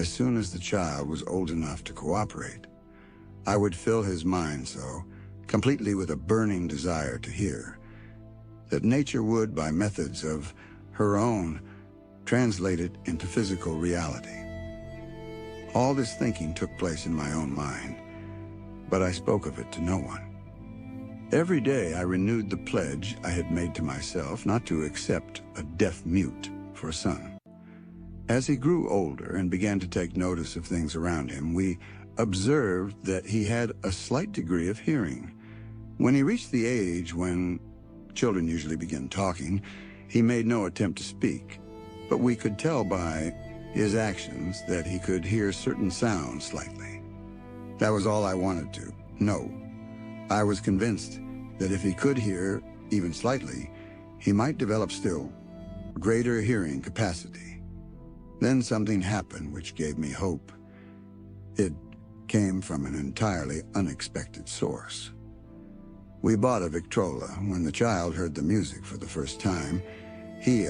as soon as the child was old enough to cooperate. I would fill his mind so completely with a burning desire to hear that nature would, by methods of her own, translate it into physical reality. All this thinking took place in my own mind, but I spoke of it to no one. Every day I renewed the pledge I had made to myself not to accept a deaf mute for a son. As he grew older and began to take notice of things around him, we observed that he had a slight degree of hearing. When he reached the age when children usually begin talking, he made no attempt to speak, but we could tell by his actions that he could hear certain sounds slightly. That was all I wanted to know. I was convinced that if he could hear, even slightly, he might develop still greater hearing capacity. Then something happened which gave me hope. It came from an entirely unexpected source. We bought a Victrola. When the child heard the music for the first time, he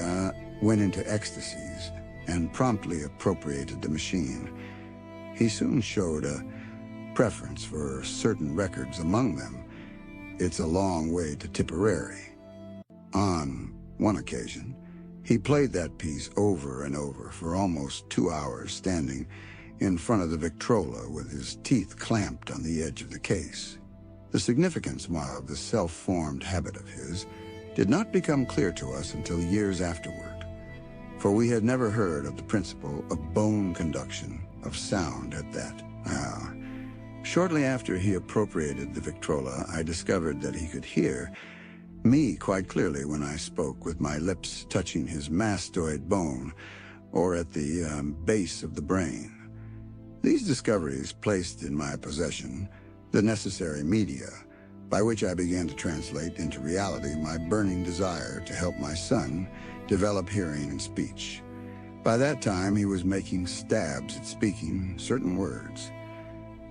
went into ecstasies and promptly appropriated the machine. He soon showed a preference for certain records, among them It's a Long Way to Tipperary. On one occasion, he played that piece over and over for almost 2 hours, standing in front of the Victrola with his teeth clamped on the edge of the case. The significance of this self-formed habit of his did not become clear to us until years afterward, for we had never heard of the principle of bone conduction of sound at that hour. Shortly after he appropriated the Victrola, I discovered that he could hear me quite clearly when I spoke, with my lips touching his mastoid bone or at the base of the brain. These discoveries placed in my possession the necessary media by which I began to translate into reality my burning desire to help my son develop hearing and speech. By that time, he was making stabs at speaking certain words.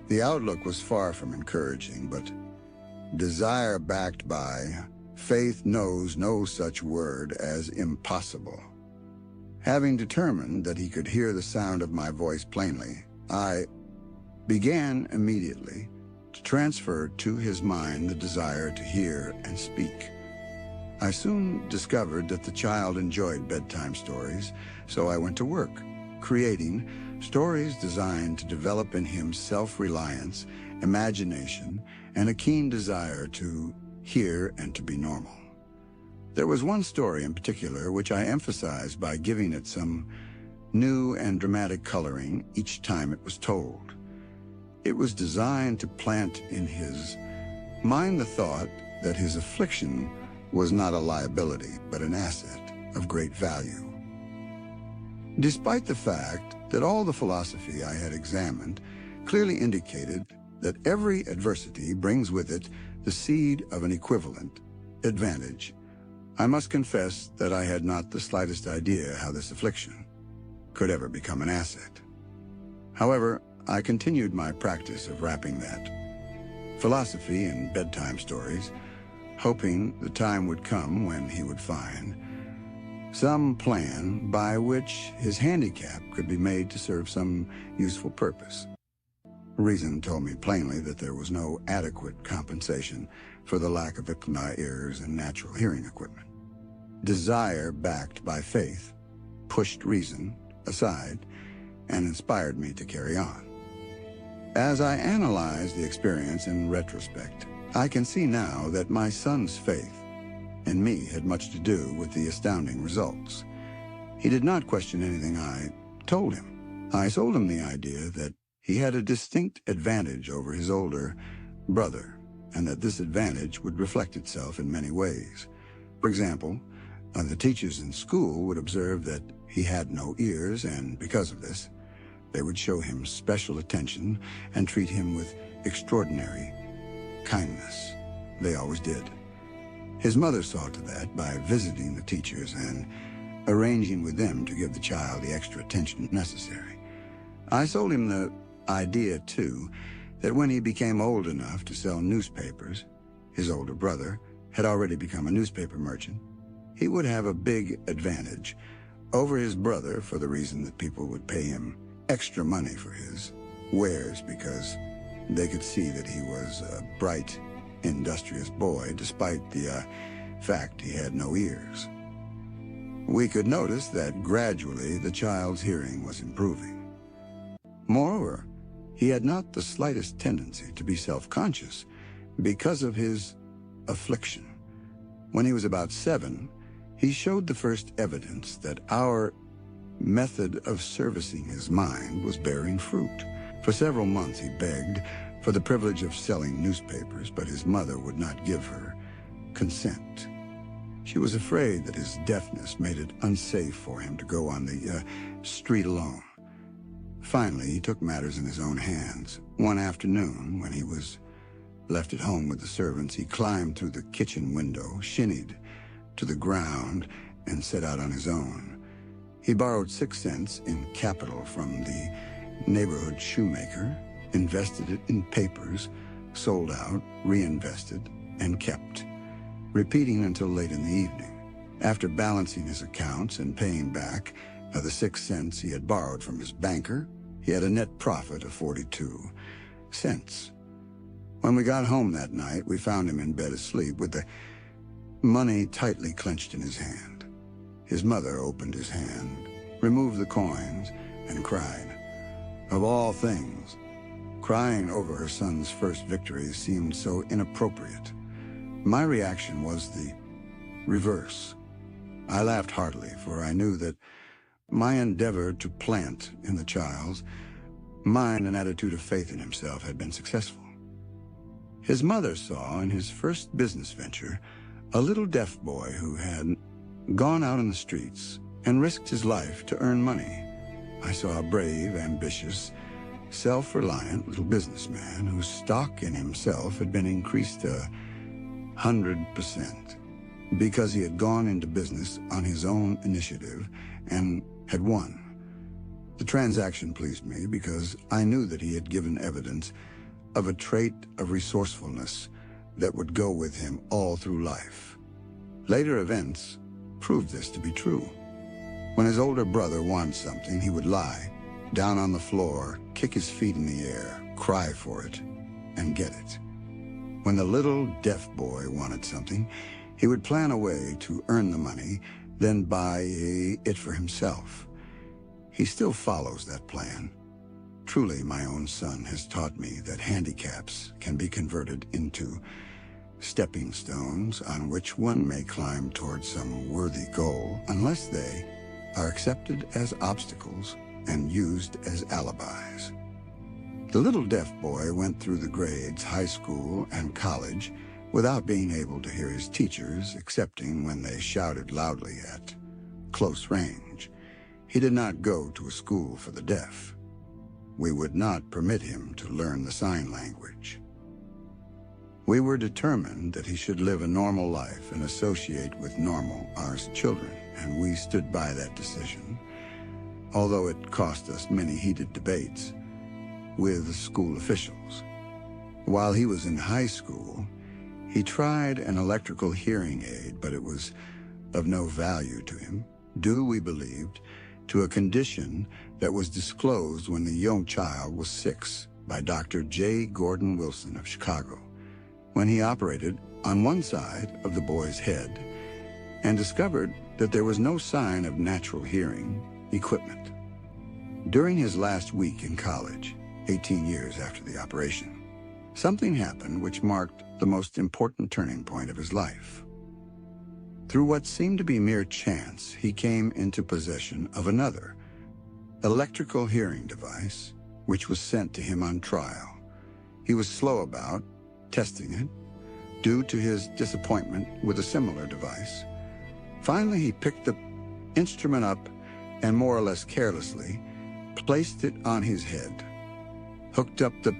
The outlook was far from encouraging, but desire backed by faith knows no such word as impossible. Having determined that he could hear the sound of my voice plainly, I began immediately to transfer to his mind the desire to hear and speak. I soon discovered that the child enjoyed bedtime stories, so I went to work, creating stories designed to develop in him self-reliance, imagination, and a keen desire to hear and to be normal. There was one story in particular which I emphasized by giving it some new and dramatic coloring each time it was told. It was designed to plant in his mind the thought that his affliction was not a liability, but an asset of great value. Despite the fact that all the philosophy I had examined clearly indicated that every adversity brings with it the seed of an equivalent advantage, I must confess that I had not the slightest idea how this affliction could ever become an asset. However, I continued my practice of wrapping that philosophy in bedtime stories, hoping the time would come when he would find some plan by which his handicap could be made to serve some useful purpose. Reason told me plainly that there was no adequate compensation for the lack of my ears and natural hearing equipment. Desire backed by faith pushed reason aside and inspired me to carry on. As I analyze the experience in retrospect, I can see now that my son's faith in me had much to do with the astounding results. He did not question anything I told him. I sold him the idea that he had a distinct advantage over his older brother, and that this advantage would reflect itself in many ways. For example, the teachers in school would observe that he had no ears, and because of this, they would show him special attention and treat him with extraordinary kindness. They always did. His mother saw to that by visiting the teachers and arranging with them to give the child the extra attention necessary. I sold him the idea, too, that when he became old enough to sell newspapers, his older brother had already become a newspaper merchant, he would have a big advantage over his brother for the reason that people would pay him extra money for his wares because they could see that he was a bright, industrious boy, despite the fact he had no ears. We could notice that gradually the child's hearing was improving. Moreover, he had not the slightest tendency to be self-conscious because of his affliction. When he was about 7, he showed the first evidence that our method of servicing his mind was bearing fruit. For several months he begged for the privilege of selling newspapers, but his mother would not give her consent. She was afraid that his deafness made it unsafe for him to go on the street alone. Finally, he took matters in his own hands. One afternoon, when he was left at home with the servants, he climbed through the kitchen window, shinnied to the ground, and set out on his own. He borrowed 6 cents in capital from the neighborhood shoemaker, invested it in papers, sold out, reinvested, and kept, repeating until late in the evening. After balancing his accounts and paying back the 6 cents he had borrowed from his banker, he had a net profit of 42 cents. When we got home that night, we found him in bed asleep with the money tightly clenched in his hand. His mother opened his hand, removed the coins, and cried. Of all things, crying over her son's first victory seemed so inappropriate. My reaction was the reverse. I laughed heartily, for I knew that my endeavor to plant in the child's mind an attitude of faith in himself had been successful. His mother saw in his first business venture a little deaf boy who had gone out in the streets and risked his life to earn money. I saw a brave, ambitious, self-reliant little businessman whose stock in himself had been increased to 100% because he had gone into business on his own initiative and had won. The transaction pleased me because I knew that he had given evidence of a trait of resourcefulness that would go with him all through life. Later events proved this to be true. When his older brother wanted something, he would lie down on the floor, kick his feet in the air, cry for it, and get it. When the little deaf boy wanted something, he would plan a way to earn the money, then buy it for himself. He still follows that plan. Truly, my own son has taught me that handicaps can be converted into stepping stones on which one may climb towards some worthy goal, unless they are accepted as obstacles and used as alibis. The little deaf boy went through the grades, high school, and college without being able to hear his teachers, excepting when they shouted loudly at close range. He did not go to a school for the deaf. We would not permit him to learn the sign language. We were determined that he should live a normal life and associate with normal ours children, and we stood by that decision, although it cost us many heated debates with school officials. While he was in high school, he tried an electrical hearing aid, but it was of no value to him, due, we believed, to a condition that was disclosed when the young child was 6 by Dr. J. Gordon Wilson of Chicago, when he operated on one side of the boy's head and discovered that there was no sign of natural hearing equipment. During his last week in college, 18 years after the operation, something happened which marked the most important turning point of his life. Through what seemed to be mere chance, he came into possession of another electrical hearing device, which was sent to him on trial. He was slow about testing it, due to his disappointment with a similar device. Finally, he picked the instrument up and more or less carelessly placed it on his head, hooked up the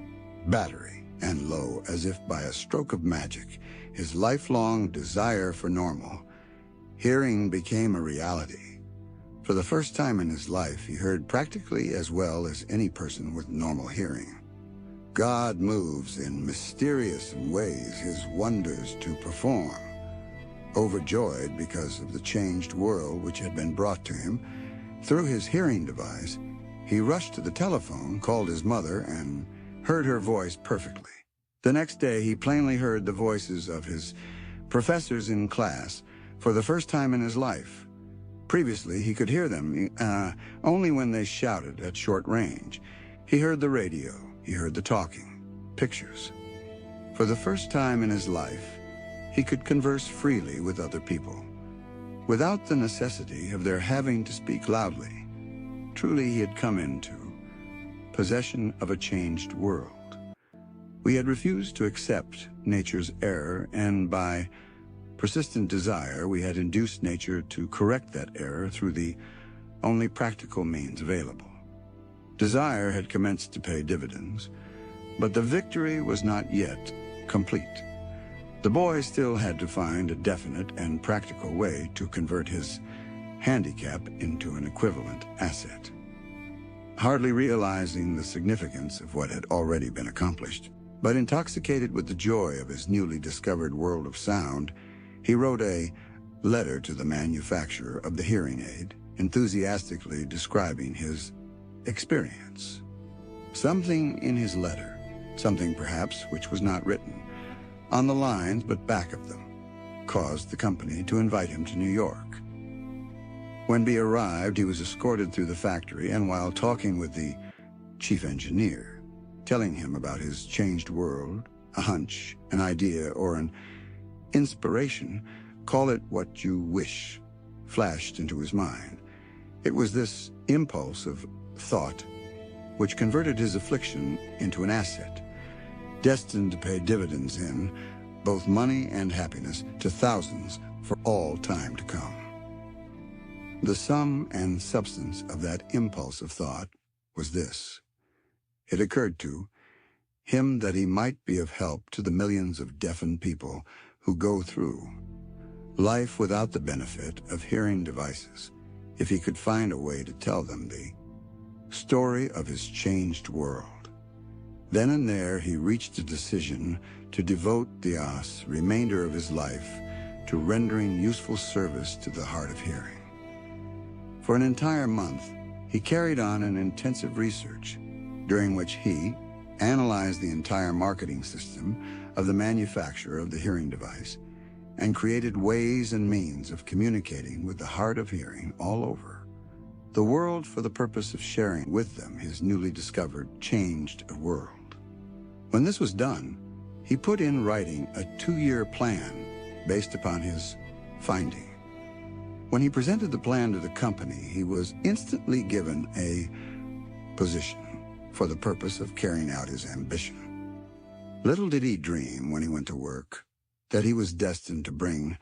battery, and lo, as if by a stroke of magic, his lifelong desire for normal hearing became a reality. For the first time in his life, he heard practically as well as any person with normal hearing. God moves in mysterious ways his wonders to perform. Overjoyed because of the changed world which had been brought to him through his hearing device, He rushed to the telephone, called his mother, and heard her voice perfectly. The next day, he plainly heard the voices of his professors in class for the first time in his life. Previously, he could hear them only when they shouted at short range. He heard the radio, he heard the talking, pictures. For the first time in his life, he could converse freely with other people, without the necessity of their having to speak loudly. Truly, he had come into possession of a changed world. We had refused to accept nature's error, and by persistent desire, we had induced nature to correct that error through the only practical means available. Desire had commenced to pay dividends, but the victory was not yet complete. The boy still had to find a definite and practical way to convert his handicap into an equivalent asset. Hardly realizing the significance of what had already been accomplished, but intoxicated with the joy of his newly discovered world of sound, he wrote a letter to the manufacturer of the hearing aid, enthusiastically describing his experience. Something in his letter, something perhaps which was not written on the lines but back of them, caused the company to invite him to New York. When B arrived, he was escorted through the factory, and while talking with the chief engineer, telling him about his changed world, a hunch, an idea, or an inspiration, call it what you wish, flashed into his mind. It was this impulse of thought which converted his affliction into an asset, destined to pay dividends in both money and happiness to thousands for all time to come. The sum and substance of that impulse of thought was this. It occurred to him that he might be of help to the millions of deafened people who go through life without the benefit of hearing devices, if he could find a way to tell them the story of his changed world. Then and there he reached a decision to devote the remainder of his life to rendering useful service to the hard of hearing. For an entire month, he carried on an intensive research, during which he analyzed the entire marketing system of the manufacturer of the hearing device and created ways and means of communicating with the hard of hearing all over the world for the purpose of sharing with them his newly discovered changed world. When this was done, he put in writing a 2-year plan based upon his finding. When he presented the plan to the company, he was instantly given a position for the purpose of carrying out his ambition. Little did he dream when he went to work that he was destined to bring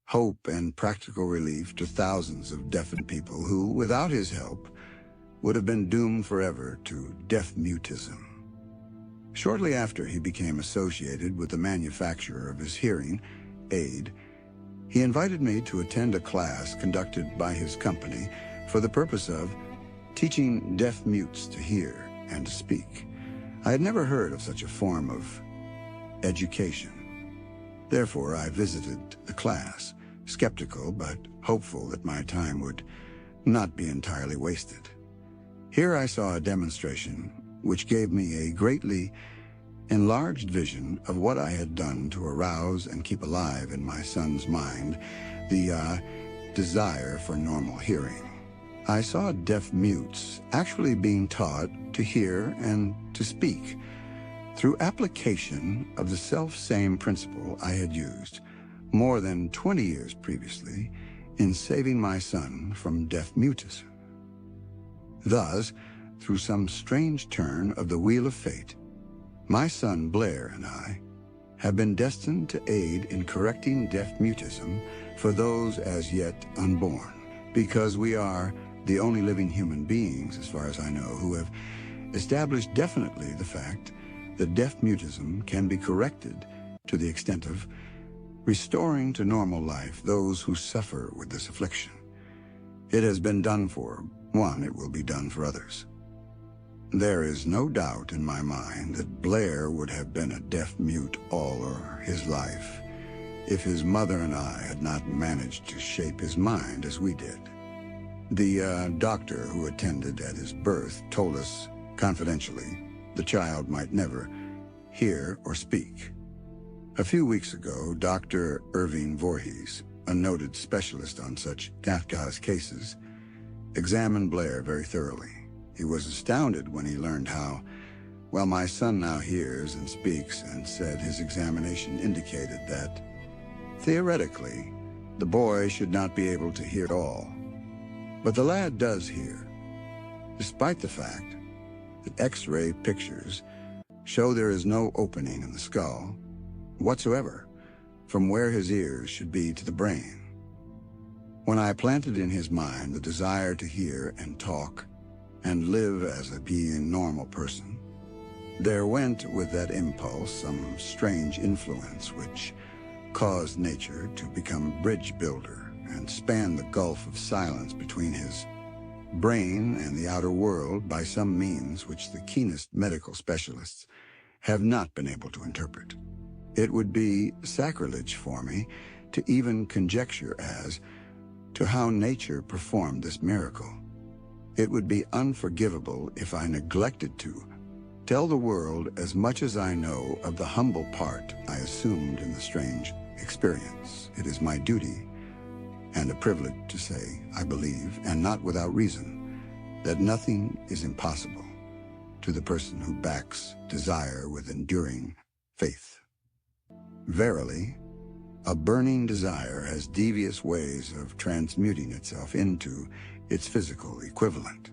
hope and practical relief to thousands of deafened people who, without his help, would have been doomed forever to deaf-mutism. Shortly after he became associated with the manufacturer of his hearing aid, he invited me to attend a class conducted by his company for the purpose of teaching deaf mutes to hear and to speak. I had never heard of such a form of education. Therefore, I visited the class, skeptical but hopeful that my time would not be entirely wasted. Here I saw a demonstration which gave me a greatly enlarged vision of what I had done to arouse and keep alive in my son's mind the desire for normal hearing. I saw deaf mutes actually being taught to hear and to speak through application of the self-same principle I had used more than 20 years previously in saving my son from deaf-mutism. Thus, through some strange turn of the wheel of fate, my son Blair and I have been destined to aid in correcting deaf-mutism for those as yet unborn, because we are the only living human beings, as far as I know, who have established definitely the fact that deaf-mutism can be corrected to the extent of restoring to normal life those who suffer with this affliction. It has been done for one, it will be done for others. There is no doubt in my mind that Blair would have been a deaf-mute all his life if his mother and I had not managed to shape his mind as we did. The doctor who attended at his birth told us, confidentially, the child might never hear or speak. A few weeks ago, Dr. Irving Voorhees, a noted specialist on such Kafka's cases, examined Blair very thoroughly. He was astounded when he learned how well my son now hears and speaks, and said his examination indicated that, theoretically, the boy should not be able to hear at all. But the lad does hear, despite the fact that X-ray pictures show there is no opening in the skull whatsoever from where his ears should be to the brain. When I planted in his mind the desire to hear and talk and live as a being normal person, there went with that impulse some strange influence which caused nature to become a bridge builder and span the gulf of silence between his brain and the outer world by some means which the keenest medical specialists have not been able to interpret. It would be sacrilege for me to even conjecture as to how nature performed this miracle. It would be unforgivable if I neglected to tell the world as much as I know of the humble part I assumed in the strange experience. It is my duty and a privilege to say, I believe, and not without reason, that nothing is impossible to the person who backs desire with enduring faith. Verily, a burning desire has devious ways of transmuting itself into its physical equivalent.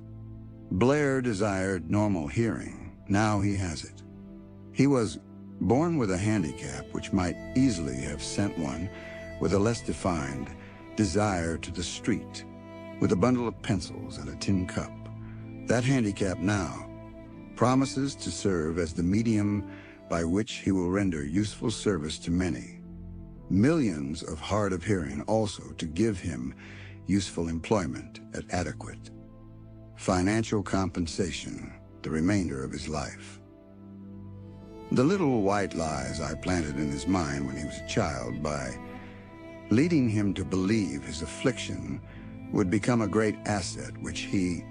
Blair desired normal hearing. Now he has it. He was born with a handicap which might easily have sent one with a less defined desire to the street, with a bundle of pencils and a tin cup. That handicap now promises to serve as the medium by which he will render useful service to many. Millions of hard of hearing also to give him useful employment at adequate financial compensation the remainder of his life. The little white lies I planted in his mind when he was a child by leading him to believe his affliction would become a great asset which he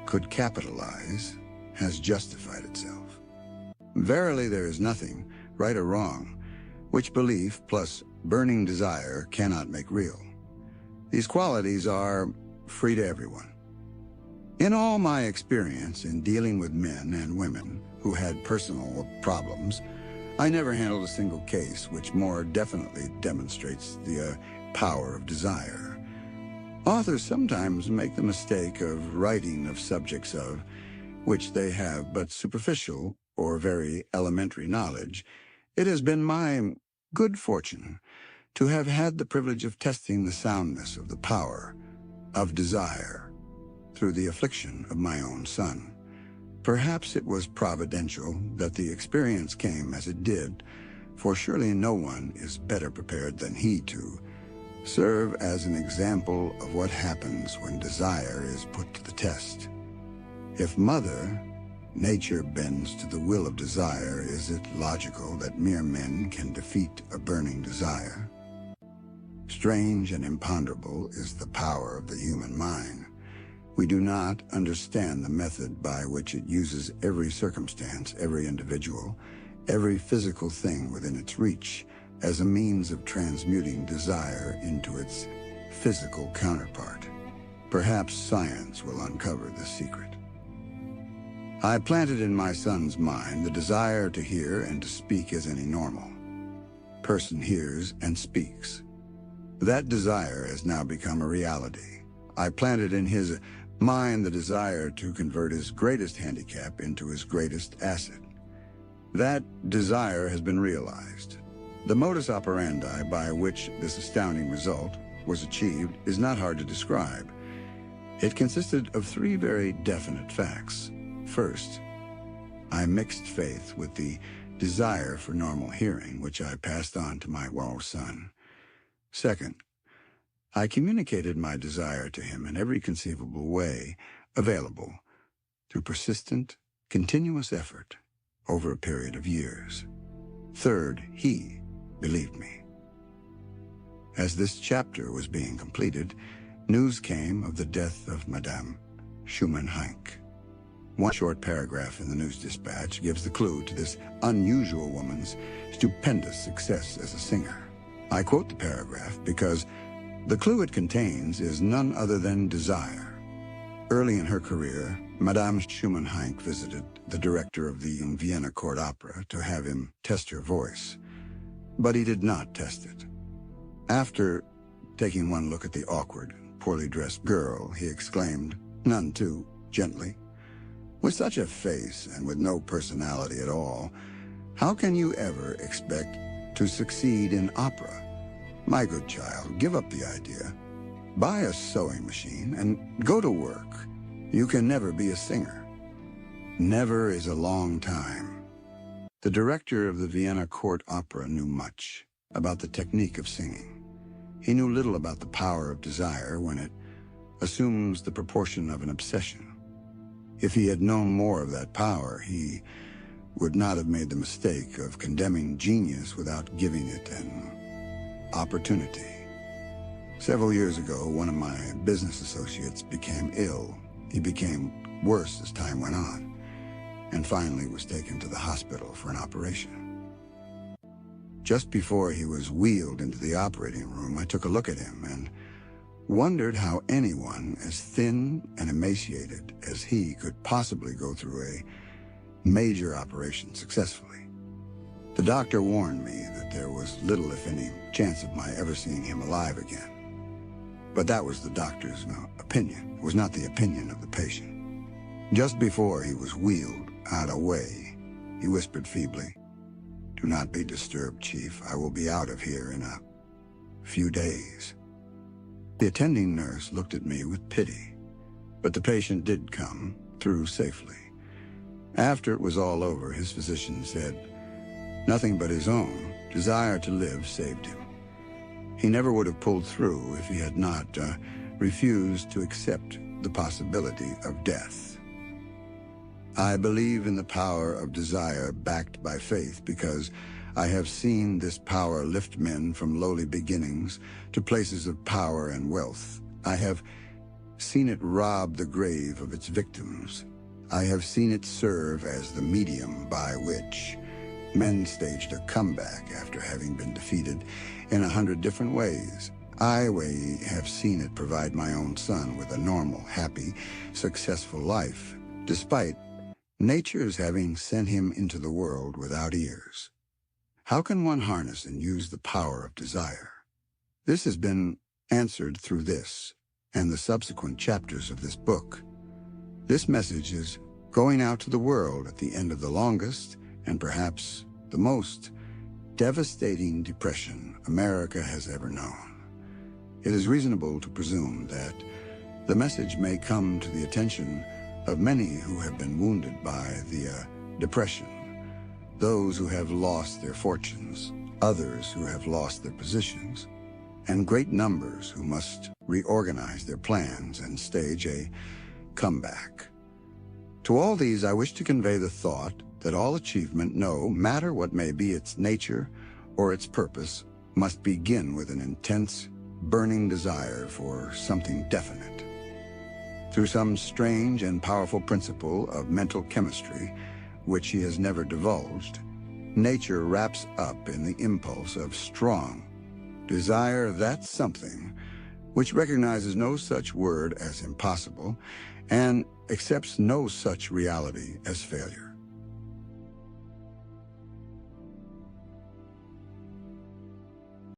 could capitalize has justified itself. Verily, there is nothing, right or wrong, which belief plus burning desire cannot make real. These qualities are free to everyone. In all my experience in dealing with men and women who had personal problems, I never handled a single case which more definitely demonstrates the power of desire. Authors sometimes make the mistake of writing of subjects of which they have but superficial or very elementary knowledge. It has been my good fortune to have had the privilege of testing the soundness of the power of desire through the affliction of my own son. Perhaps it was providential that the experience came as it did, for surely no one is better prepared than he to serve as an example of what happens when desire is put to the test. If Mother Nature bends to the will of desire, is it logical that mere men can defeat a burning desire? Strange and imponderable is the power of the human mind. We do not understand the method by which it uses every circumstance, every individual, every physical thing within its reach as a means of transmuting desire into its physical counterpart. Perhaps science will uncover this secret. I planted in my son's mind the desire to hear and to speak as any normal person hears and speaks. That desire has now become a reality. I planted in his mind the desire to convert his greatest handicap into his greatest asset. That desire has been realized. The modus operandi by which this astounding result was achieved is not hard to describe. It consisted of three very definite facts. First, I mixed faith with the desire for normal hearing, which I passed on to my son. Second, I communicated my desire to him in every conceivable way available through persistent, continuous effort over a period of years. Third, he believed me. As this chapter was being completed, news came of the death of Madame Schumann-Heink. One short paragraph in the news dispatch gives the clue to this unusual woman's stupendous success as a singer. I quote the paragraph because the clue it contains is none other than desire. Early in her career, Madame Schumann-Heink visited the director of the Vienna Court Opera to have him test her voice, but he did not test it. After taking one look at the awkward, poorly dressed girl, he exclaimed, none too gently, "With such a face and with no personality at all, how can you ever expect to succeed in opera? My good child, give up the idea. Buy a sewing machine and go to work. You can never be a singer." Never is a long time. The director of the Vienna Court Opera knew much about the technique of singing. He knew little about the power of desire when it assumes the proportion of an obsession. If he had known more of that power, he would not have made the mistake of condemning genius without giving it an opportunity. Several years ago, one of my business associates became ill. He became worse as time went on, and finally was taken to the hospital for an operation. Just before he was wheeled into the operating room, I took a look at him and wondered how anyone as thin and emaciated as he could possibly go through a major operation successfully. The doctor warned me that there was little, if any, chance of my ever seeing him alive again. But that was the doctor's opinion. It was not the opinion of the patient. Just before he was wheeled out of the way, he whispered feebly, "Do not be disturbed, Chief. I will be out of here in a few days." The attending nurse looked at me with pity, but the patient did come through safely. After it was all over, his physician said nothing but his own desire to live saved him. He never would have pulled through if he had not refused to accept the possibility of death. I believe in the power of desire backed by faith because I have seen this power lift men from lowly beginnings to places of power and wealth. I have seen it rob the grave of its victims. I have seen it serve as the medium by which men staged a comeback after having been defeated in 100 different ways. I have seen it provide my own son with a normal, happy, successful life, despite nature's having sent him into the world without ears. How can one harness and use the power of desire? This has been answered through this and the subsequent chapters of this book. This message is going out to the world at the end of the longest and perhaps the most devastating depression America has ever known. It is reasonable to presume that the message may come to the attention of many who have been wounded by the depression, those who have lost their fortunes, others who have lost their positions, and great numbers who must reorganize their plans and stage a comeback. To all these, I wish to convey the thought that all achievement, no matter what may be its nature or its purpose, must begin with an intense, burning desire for something definite. Through some strange and powerful principle of mental chemistry, which he has never divulged, nature wraps up in the impulse of strong desire that something which recognizes no such word as impossible and accepts no such reality as failure.